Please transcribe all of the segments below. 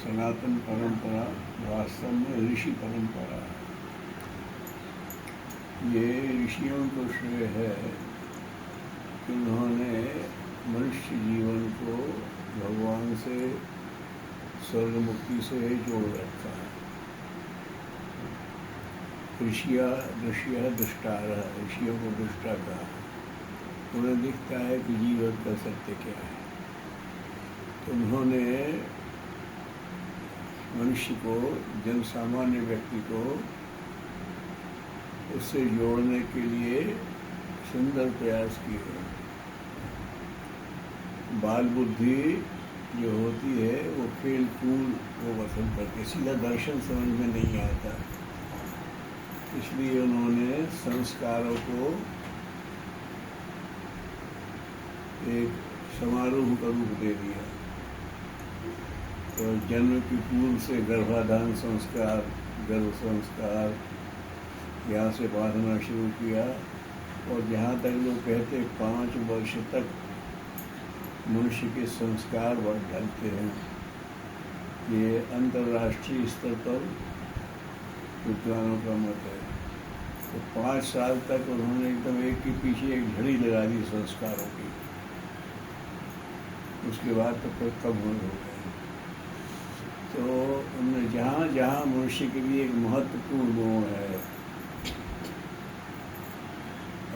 सनातन परंपरा वास्तव में ऋषि परंपरा है। ये ऋषियों को श्रेय है कि उन्होंने मनुष्य जीवन को भगवान से, स्वर्ग मुक्ति से जोड़ रखा है। ऋषिया दृश्य दृष्टार, ऋषियों को दृष्टा कहा। उन्हें दिखता है कि जीवन का सत्य क्या है। तो उन्होंने मनुष्य को, जन सामान्य व्यक्ति को उससे जोड़ने के लिए सुंदर प्रयास किए। बाल बुद्धि जो होती है वो खेल कूद को पसंद करती, सीधा दर्शन समझ में नहीं आता। इसलिए उन्होंने संस्कारों को एक समारोह का रूप दे दिया। तो जन्म की पूर्व से गर्भाधान संस्कार, गर्भ संस्कार, यहाँ से बांधना शुरू किया। और जहाँ तक लोग कहते 5 वर्ष तक मनुष्य के संस्कार बढ़ ढलते हैं, ये अंतर्राष्ट्रीय स्तर पर विद्वानों का मत है। तो 5 साल तक उन्होंने एकदम एक के पीछे एक झड़ी लगा दी संस्कारों की। उसके बाद तो फिर कम हो गए। तो उन्होंने जहाँ जहाँ मनुष्य के लिए एक महत्वपूर्ण गुण है,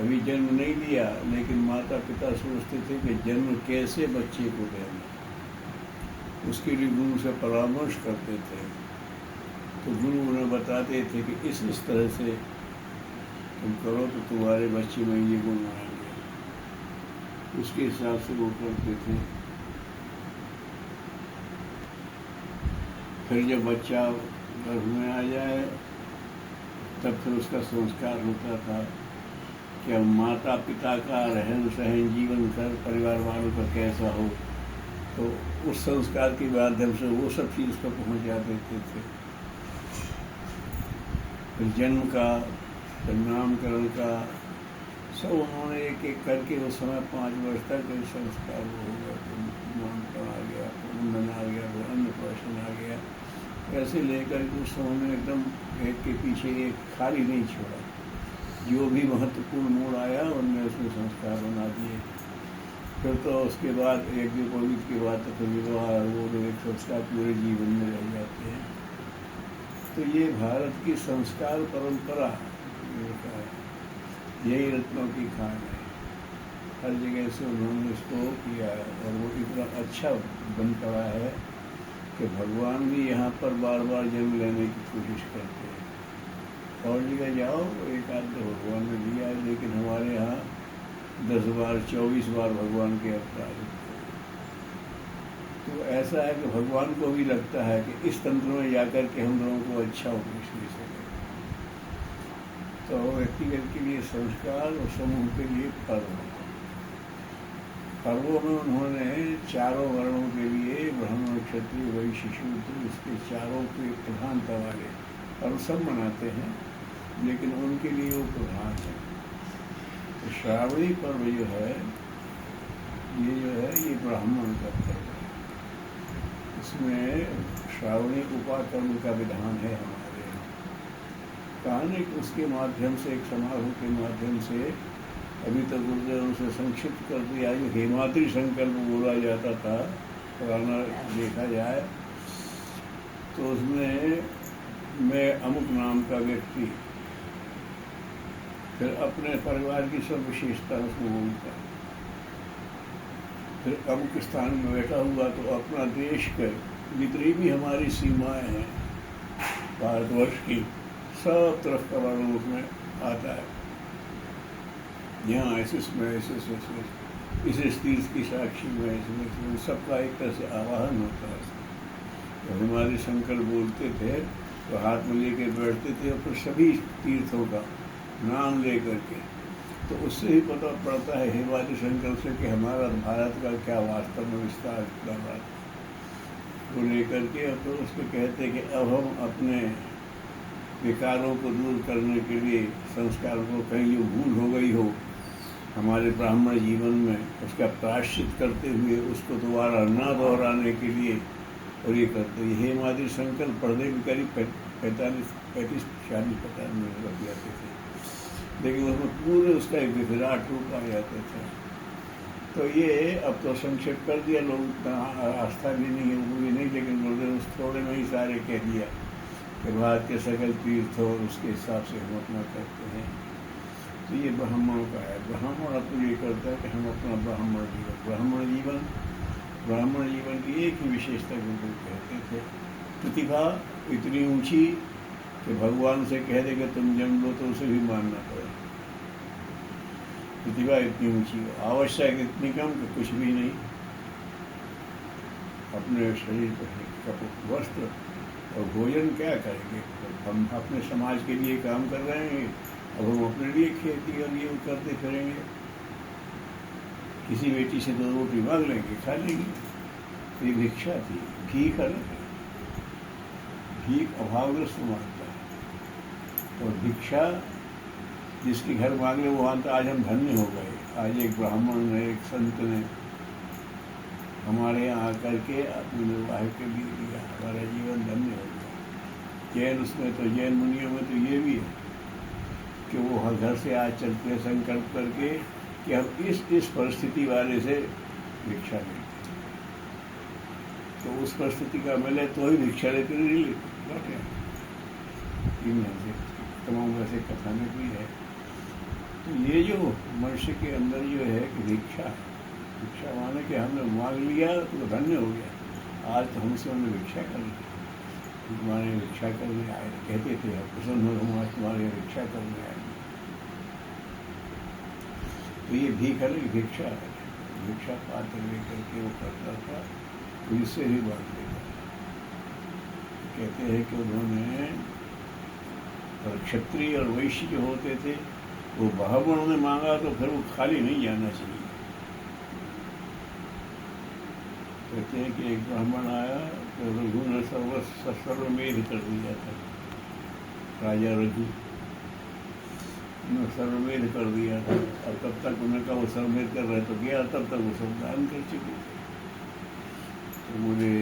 अभी जन्म नहीं दिया, लेकिन माता पिता सोचते थे कि जन्म कैसे बच्चे को देना, उसके लिए गुरु से परामर्श करते थे। तो गुरु उन्हें बताते थे कि इस तरह से तुम करो तो तुम्हारे बच्चे में ये गुण आएंगे। उसके हिसाब से वो करते थे। फिर जब बच्चा गर्भ में आ जाए तब फिर उसका संस्कार होता था कि अब माता पिता का रहन सहन, जीवन कर परिवार वालों का कैसा हो। तो उस संस्कार के माध्यम से वो सब चीज़ पर पहुँचा देते थे। फिर जन्म का, फिर नामकरण का, सब उन्होंने एक एक करके उस समय 5 वर्ष तक संस्कार हो गया। तो नामकरण आ गया, तो मुंडन आ गया, तो अन्नप्राशन आ गया। ऐसे लेकर के उस समय में एकदम एक के पीछे एक खाली नहीं छोड़ा। जो भी महत्वपूर्ण मोड़ आया उनमें उसमें संस्कार बना दिए। फिर तो उसके बाद एक पवित्र के बाद तो फिर विवाह, वो एक संस्कार पूरे जीवन में रह जाते हैं। तो ये भारत की संस्कार परंपरा यही रत्नों की खान है। हर जगह से उन्होंने इसको किया है और वो इतना अच्छा बन पड़ा है कि भगवान भी यहाँ पर बार बार जन्म लेने की कोशिश करते हैं। और जगह जाओ एक आध तो भगवान ने दिया है, लेकिन हमारे यहाँ 10 बार 24 बार भगवान के अवतार होते हैं। तो ऐसा है कि भगवान को भी लगता है कि इस तंत्र में जाकर के हम लोगों को अच्छा उपदेश दे सकें। तो व्यक्तिगत के लिए संस्कार और समूह के लिए पर्व। पर्वों में उन्होंने चारों वर्णों के लिए, ब्राह्मण, क्षत्रिय, वैश्य, शूद्र, इसके चारों के प्रधानता वाले पर्व सब मनाते हैं, लेकिन उनके लिए वो प्रधान है। तो श्रावणी पर्व जो है ये ब्राह्मण का पर्व है। इसमें श्रावणी उपाकर्म का विधान है हमारे यहाँ। कहानी उसके माध्यम से, एक समारोह के माध्यम से, अभी तक गुरुदेव से संक्षिप्त कर दिया। जो हेमाद्रि संकल्प बोला जाता था, पुराना देखा जाए तो उसमें मैं अमुक नाम का व्यक्ति फिर अपने परिवार की सब विशेषता उसमें बोलता, फिर अमुक स्थान में बैठा हुआ तो अपना देश के जितनी भी हमारी सीमाएं हैं भारतवर्ष की, सब तरफ का वर्णन उसमें आता है। यहाँ ऐसे इस तीर्थ की साक्षी में इसमें सबका एक तरह से आवाहन होता है। तो हमारे शंकर बोलते थे तो हाथ में लेके बैठते थे और फिर सभी तीर्थों का नाम ले करके, तो उससे ही पता पड़ता है हेमाद्रि शंकर से कि हमारा भारत का क्या वास्तव में विस्तार कर रहा है। वो लेकर के और तो उसको कहते कि अब हम अपने विकारों को दूर करने के लिए, संस्कारों को कहीं जो भूल हो गई हो हमारे ब्राह्मण जीवन में, उसका प्रायश्चित करते हुए उसको दोबारा न दोहराने के लिए और ये करते। हेमाद्रि शंकर पर्दे भी करीब 35-40 मिनट लग जाते थे, लेकिन उसमें पूरे उसका एक विराट रूप आ जाते थे। तो ये अब तो संक्षेप कर दिया, लोग इतना आस्था भी नहीं है, वो भी नहीं, लेकिन गुरुदेव उस थोड़े में ही सारे कह दिया कि भारत के सकल तीर्थ और उसके हिसाब से हम अपना करते हैं। तो ये ब्राह्मणों का है। ब्राह्मण अपने ये करता है कि हम अपना ब्राह्मण जीवन की एक ही विशेषता गुरुदेव कहते थे, प्रतिभा इतनी ऊंची कि भगवान से कह देगा तुम जन्म लो तो उसे भी मानना पड़े। प्रतिभा इतनी ऊंची, आवश्यक इतनी कम कि कुछ भी नहीं, अपने शरीर पर वस्त्र और भोजन क्या करेंगे। हम अपने समाज के लिए काम कर रहे हैं, अब हम अपने लिए खेती और ये करते फिरेंगे। किसी बेटी से 2 रोटी मांग लेंगे, खा लेंगे। ये भिक्षा थी, भीख अलग है। भीख अभावग्रस्त मांगता है, और भिक्षा जिसके घर मांग ले वो मानता आज हम धन्य हो गए। आज एक ब्राह्मण ने, एक संत ने हमारे यहाँ आकर के अपने निर्वाह के लिए दिया, हमारा जीवन धन्य हो गया। जैन उसमें तो जैन मुनियों में तो ये भी है कि वो हर घर से आज चलते हैं संकल्प करके कि हम इस परिस्थिति वाले से भिक्षा लेंगे, तो उस परिस्थिति का मिले तो ही भिक्षा लेते नहीं लेते। तमाम वैसे कथा में भी है। तो ये जो मनुष्य के अंदर जो है कि भिक्षा माने कि हमने मांग लिया तो धन्य हो गया। आज तो हमसे हमने भिक्षा कर ली, तुम्हारे भिक्षा करने आए, कहते थे अब प्रसन्न हो हम आज तुम्हारे भिक्षा करने आए। तो ये भीख अलग भिक्षा है। भिक्षा पात्र लेकर के वो करता था, तो इससे ही बात लेता। कहते हैं कि उन्होंने क्षत्रिय और वैश्य जो होते थे वो ब्राह्मणों ने मांगा तो फिर वो खाली नहीं जाना चाहिए। कहते हैं कि एक ब्राह्मण आया तो रघु ने सर्वमेध कर दिया था, राजा रघु ने सर्वमेध कर दिया था। और तब तक उन्होंने कहा वो सर्वमेध कर रहे तो गया, तब तक वो सब दान कर चुके थे। तो बोले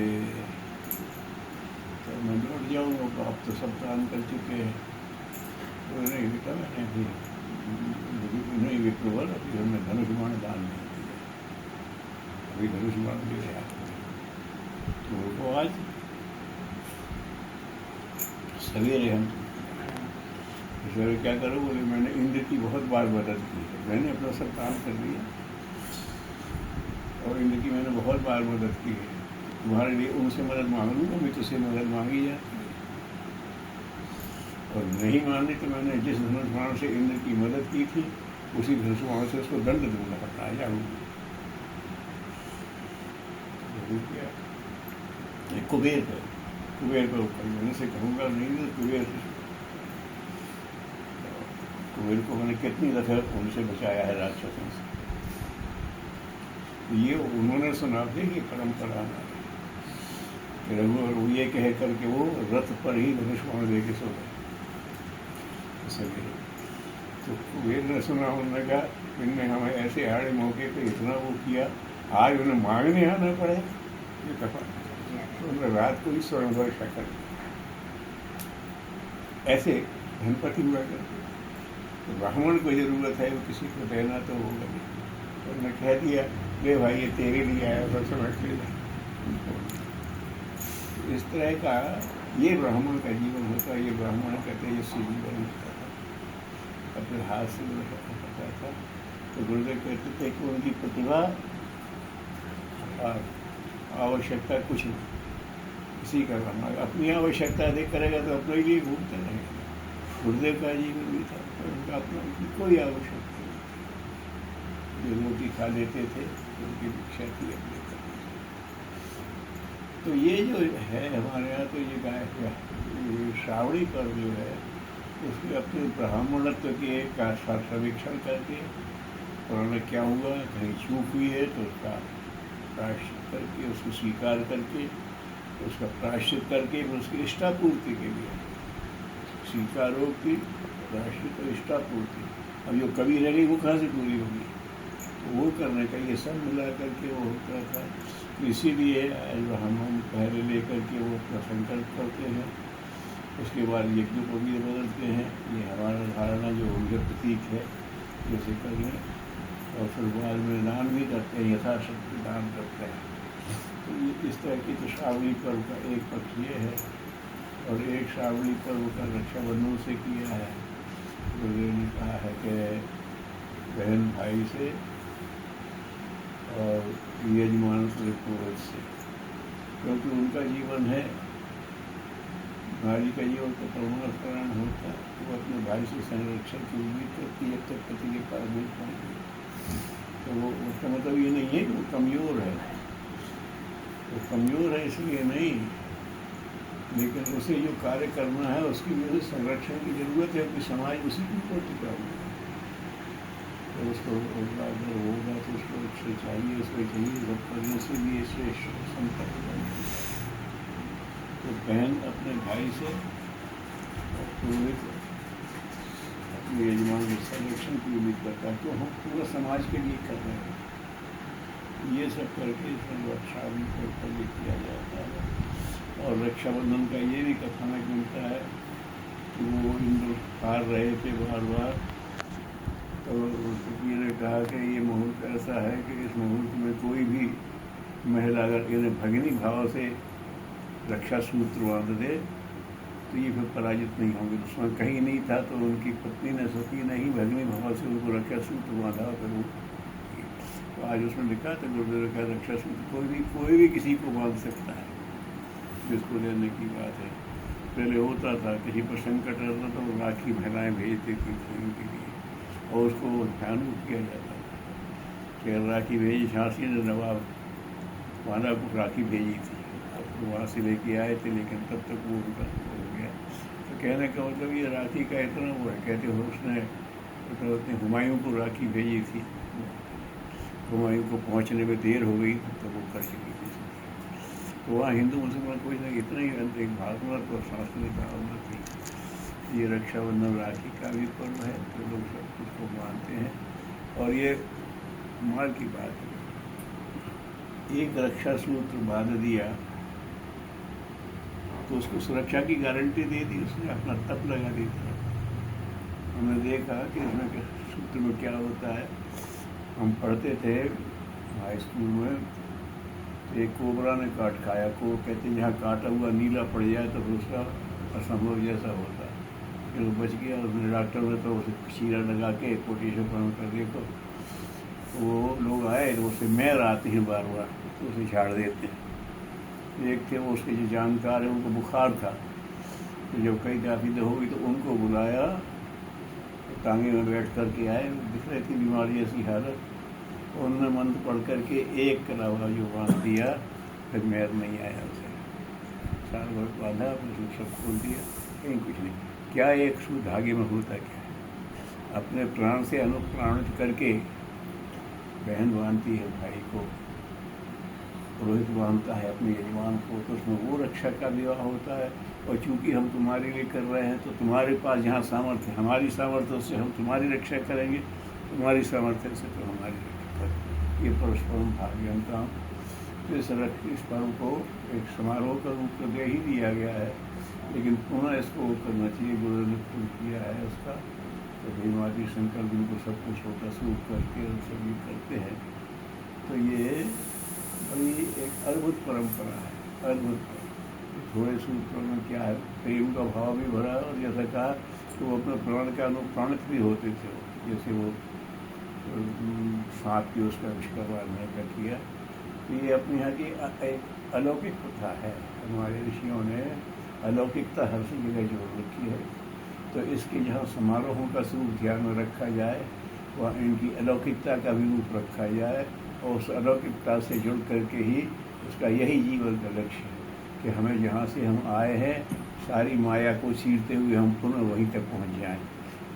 तो मैं लौट जाऊँगा, तो आप तो सब दान कर चुके हैं। तो नहीं बेटा मैंने अभी नहीं विप्रवर अभी हमने धनुष्मान दान नहीं किया, अभी धनुष्मान भी रहा। तो वो आज सवेरे हम सवेरे क्या करो, बोले मैंने इंद्र की बहुत बार मदद की है, मैंने अपना सब काम कर लिया और इंद्र की मैंने बहुत बार मदद की है, तुम्हारे लिए उनसे मदद मांग लूँगा, मैं तुझसे मदद मांगी जाती है। और नहीं मानी तो मैंने जिस धनुष्बाण से इंद्र की मदद की थी उसी धनुष्बाण से उसको दंड दूंगा, पकड़ा जाऊँगा। कुबेर पर मैंने से कहूँगा नहीं तो कुबेर को मैंने कितनी दफे उनसे बचाया है राक्षसों से। ये उन्होंने सुना थे कि परंपरा रघु वो ये कह करके वो रथ पर ही धनुष्बाण दे के सो गए। तो कुबेर ने सुना, उन्होंने कहा इनने हमें ऐसे हाड़े मौके पे इतना वो किया, आज उन्हें मांगने आना पड़े। ये कथा तो उन्होंने रात को ही स्वयं वर्षा कर ऐसे धनपति हुआ करते। तो ब्राह्मण को जरूरत है वो किसी को देना तो होगा नहीं, तो उन्होंने कह दिया ले भाई ये तेरे लिए आया तो समझ ले। इस तरह का ये ब्राह्मण का जीवन होता है। ये ब्राह्मण कहते हैं ये जीवन होता था, अपने हाथ से होता था। तो गुरुदेव कहते थे कि उनकी प्रतिभा आवश्यकता कुछ नहीं, किसी का करना, अपनी आवश्यकता देख करेगा तो अपने लिए घूमते रहेगा। गुरुदेव का जीवन भी था तो उनका अपना कोई आवश्यकता नहीं, जो रोटी खा लेते थे उनकी भिक्षा थी अपने करने। तो ये जो है हमारे यहाँ तो ये गाय श्रावणी पर जो है उसके अपने ब्राह्मणत्व के का समीक्षण करके उन्होंने क्या हुआ, कहीं चूक हुई है तो उसका प्रायश्चित करके, उसको स्वीकार करके, उसका प्रायश्चित करके उसकी इष्टापूर्ति के लिए स्वीकारोक्ति, प्रायश्चित और इष्टापूर्ति। अब जो कभी रह गई वो कहाँ से पूरी होगी, तो वो करने का ये सब मिला करके वो होता था। तो इसीलिए जो हम पहले लेकर के वो अपना संकल्प करते हैं, उसके बाद यज्ञ को भी बदलते हैं। ये हमारा धारणा जो उनके प्रतीक है जैसे करें, और फिर बाद में दान भी करते हैं, यथाशक्ति दान करते हैं। तो ये इस तरह की तो श्रावणी पर्व का एक पक्ष ये है। और एक श्रावणी पर्व का रक्षाबंधन से किया है। गुरुदेव ने कहा है कि बहन भाई से और यजमान से पुरोहित से, क्योंकि उनका जीवन है, नारी का जीवन तो परमाणुकरण होता है। वो अपने भाई से संरक्षण की उम्मीद करती है, तब पति के पास नहीं पहुँचती। तो वो उसका मतलब ये नहीं है कि वो कमज़ोर है, वो कमज़ोर है इसलिए नहीं, लेकिन उसे जो कार्य करना है उसकी वजह से संरक्षण की जरूरत है, कि समाज उसी की ऊपर टिका हुआ है। तो उसको अगर होगा तो उसको उससे चाहिए, उसको चाहिए सब करने से भी श्रेष्ठ संपर्क बने। तो बहन अपने भाई से और पुरोहित अपने यजमान के संरक्षण की उम्मीद करता है। तो हम पूरा समाज के लिए कर रहे हैं। ये सब करके इसमें रक्षाबंधन को पहले किया जाता है। और रक्षाबंधन का ये भी कथानक मिलता है कि वो इंद्र हार रहे थे बार बार, तो किसी ने कहा कि ये मुहूर्त ऐसा है कि इस मुहूर्त में कोई भी महिला अगर इन्हें भगिनी भाव से रक्षा सूत्र बांध दे तो ये फिर पराजित नहीं होंगे। दुश्मन कहीं नहीं था तो उनकी पत्नी ने सती ने ही भगिनी भाव से उनको रक्षा सूत्र बांधा। फिर वो तो आज उसमें लिखा था गुरुदेव का रक्षा सूत्र कोई भी किसी को बांध सकता है, जिसको लेने की बात है। पहले होता था किसी पर संकट रहता तो राखी महिलाएँ भेजती थी उनके लिए, और उसको ध्यान किया जाता था कि राखी भेजी। झांसी ने नवाब वाला को राखी भेजी थी, तो वहाँ से लेके आए थे, लेकिन तब तक वो उनका हो गया। तो कहने का मतलब ये राखी का इतना वो है। कहते हो उसने तो हुमायूं को राखी भेजी थी, हुमायूं को पहुँचने में देर हो गई तो वो कर चुकी थी। तो वहाँ हिंदू मुसलमान कोई ना इतना ही एक भावना और सांस्कृतिक भावना थी। ये रक्षाबंधन राखी का भी पर्व है, तो लोग सब कुछ को मानते हैं। और ये माल की बात है, एक रक्षा सूत्र बांध दिया तो उसको सुरक्षा की गारंटी दे दी, उसने अपना तप लगा दिया। हमने देखा कि इसमें सूत्र में क्या होता है। हम पढ़ते थे हाई स्कूल में, तो एक कोबरा ने काट खाया को कहते हैं जहाँ काटा हुआ नीला पड़ जाए तो उसका असंभव जैसा होता है। फिर वो बच गया, उसने डॉक्टर ने तो उसे चीरा लगा के पोटेशियम बंद कर दिया। तो वो लोग आए तो उससे मैर आती हैं बार बार, तो उसे झाड़ देते हैं। एक थे वो उसके जो जानकार है, उनको बुखार था, तो जब कई काफ़ी हो गई तो उनको बुलाया, तो टांगे में बैठ कर के आए, दिख रही थी बीमारी ऐसी हालत। उन्होंने मंत्र पढ़ करके एक कलावा जो बांध दिया, फिर मैर नहीं आया उसे। साल भर बांधा, फिर सब खोल दिया, कहीं कुछ नहीं। क्या एक सू धागे में होता क्या है, अपने प्राण से अनुप्राणित करके बहन बांधती है भाई को, पुरोहित बांधता है अपने यजमान को, तो उसमें वो रक्षा का विवाह होता है। और चूंकि हम तुम्हारे लिए कर रहे हैं तो तुम्हारे पास जहाँ सामर्थ्य है, हमारी सामर्थ्य से हम तुम्हारी रक्षा करेंगे, तुम्हारी सामर्थ्य से तो हमारी रक्षा करेंगे। ये परस्परम भाग्यंता। तो इस पर्व को एक समारोह का रूप तो दे ही दिया गया है, लेकिन पुनः इसको करना चाहिए। गुरु ने पूर्ण किया है उसका, तो भीमाजी शंकर जी को सब कुछ होता सूख करके और सभी करते हैं। तो ये बड़ी एक अद्भुत परंपरा है, अद्भुत। थोड़े सूत्रों में क्या है, प्रेम का भाव भी भरा, और जैसा कहा कि वो अपने प्राण के अनुप्राणित भी होते थे। जैसे वो सांप की उसका आविष्कार बांधने का किया। तो ये अपने यहाँ की एक अलौकिक प्रथा है। हमारे ऋषियों ने अलौकिकता हर सी जगह जोड़ रखी है। तो इसके जहाँ समारोहों का स्वरूप ध्यान में रखा जाए, वहाँ इनकी अलौकिकता का भी रूप रखा जाए, और उस अलौकिकता से जुड़ करके ही उसका यही जीवन का लक्ष्य है कि हमें जहाँ से हम आए हैं सारी माया को चीरते हुए हम पुनः वहीं तक पहुँच जाएं।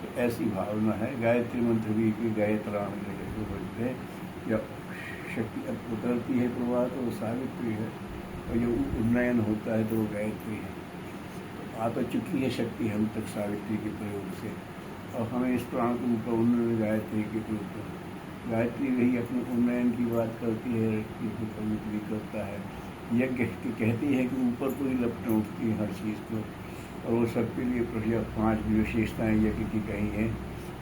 तो ऐसी भावना है। गायत्री मंत्र भी की गायत्राम जो बोलते हैं, जब शक्ति अब उतरती है प्रवाह तो वो सावित्री है, और जो उन्नयन होता है तो वो गायत्री है। तो आ तो चुकी है शक्ति हम तक सावित्री के प्रयोग से, और हमें इस प्राण को उन्नयन गायत्री के प्रयोग गायत्री वही अपने उन्नयन की बात करती है, व्यक्ति को पवित्र भी करता है। यज्ञ कहती है कि ऊपर कोई लपटें उठती हैं हर चीज़ को, और वो सबके लिए प्रक्रिया 5 विशेषताएँ यज्ञ की कही हैं,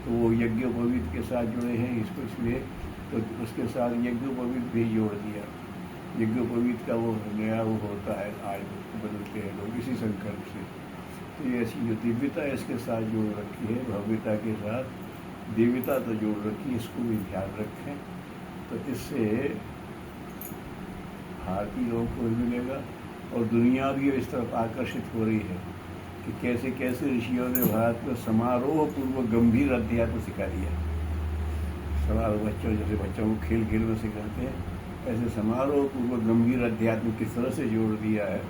तो वो यज्ञोपवीत के साथ जुड़े हैं इसको, इसलिए तो उसके साथ यज्ञोपवीत भी जोड़ दिया। यज्ञोपवीत का वो नया वो होता है, आज बदलते हैं लोग इसी संकल्प से। तो ये ऐसी जो दिव्यता इसके साथ जोड़ रखी है, भव्यता के साथ दिव्यता तो जोड़ रखी है, इसको भी ध्यान रखें। तो इससे भारतीय लोगों को भी मिलेगा, और दुनिया भी इस तरफ आकर्षित हो रही है कि कैसे कैसे ऋषियों ने भारत को समारोह पूर्वक गंभीर अध्यात्म सिखा दिया। समारोह बच्चों, जैसे बच्चों को खेल खेल में सिखाते हैं, ऐसे समारोह पूर्वक गंभीर अध्यात्म किस तरह से जोड़ दिया है।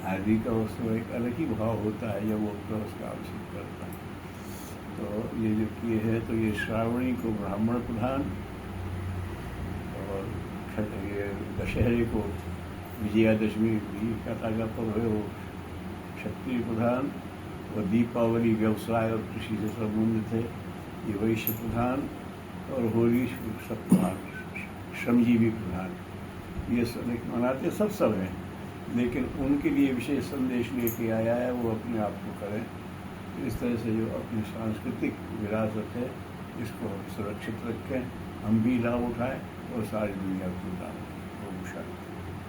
आदि का उसको एक अलग ही भाव होता है जब वो उसका आवश्यक करता है। तो ये जो किए है, तो ये श्रावणी को ब्राह्मण प्रधान, और ये दशहरे को विजयादशमी भी कथा का पर्व है, वो क्षत्रिय प्रधान, और दीपावली व्यवसाय और कृषि से संबंधित है, ये वैश्य प्रधान, और होली सप्ताह श्रमजीवी प्रधान। ये सब मनाते सब हैं, लेकिन उनके लिए विशेष संदेश लेके आया है, वो अपने आप को करें। इस तरह से जो अपनी सांस्कृतिक विरासत है, इसको हम सुरक्षित रखें, हम भी लाभ उठाएं और सारी दुनिया को लाभ